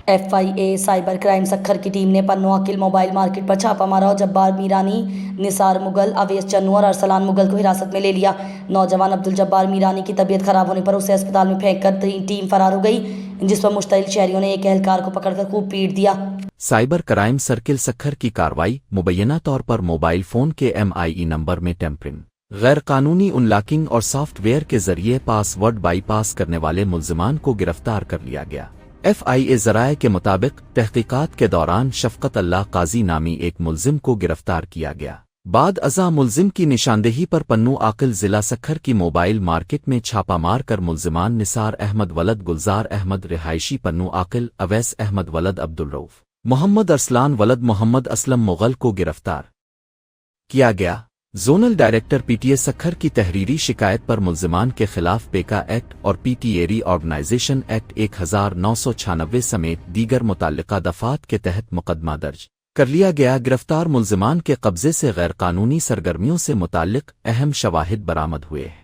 FIA cyber crime Sukkur کی team نے پنو عقل موبائل مارکیٹ پر چھاپا مارا اور جبار میرانی، نثار مغل، اویس چنو اور ارسلان مغل کو حراست میں لے لیا۔ نوجوان عبدالجبار میرانی کی طبیعت خراب ہونے پر اسے اسپتال میں پھینک کر ٹیم فرار ہو گئی، جس پر مشتعل شہریوں نے ایک اہلکار کو پکڑ کر خوب پیٹ دیا۔ سائبر کرائم سرکل سکھر کی کارروائی مبینہ طور پر موبائل فون کے MIE نمبر میں ٹیمپرنگ، غیر قانونی انلاکنگ اور سافٹ ویئر کے ذریعے پاس ورڈ بائی پاس کرنے والے ملزمان کو گرفتار کر لیا گیا۔ FIA ذرائع کے مطابق تحقیقات کے دوران شفقت اللہ قاضی نامی ایک ملزم کو گرفتار کیا گیا۔ بعد ازاں ملزم کی نشاندہی پر پنو عاقل ضلع سکھر کی موبائل مارکیٹ میں چھاپا مار کر ملزمان نثار احمد ولد گلزار احمد رہائشی پنو عاقل، اویس احمد ولد عبدالرؤف، محمد ارسلان ولد محمد اسلم مغل کو گرفتار کیا گیا۔ زونل ڈائریکٹر PTA سکھر کی تحریری شکایت پر ملزمان کے خلاف پیکا ایکٹ اور PTA ری آرگنائزیشن ایکٹ 1996 سمیت دیگر متعلقہ دفعات کے تحت مقدمہ درج کر لیا گیا۔ گرفتار ملزمان کے قبضے سے غیر قانونی سرگرمیوں سے متعلق اہم شواہد برآمد ہوئے ہیں۔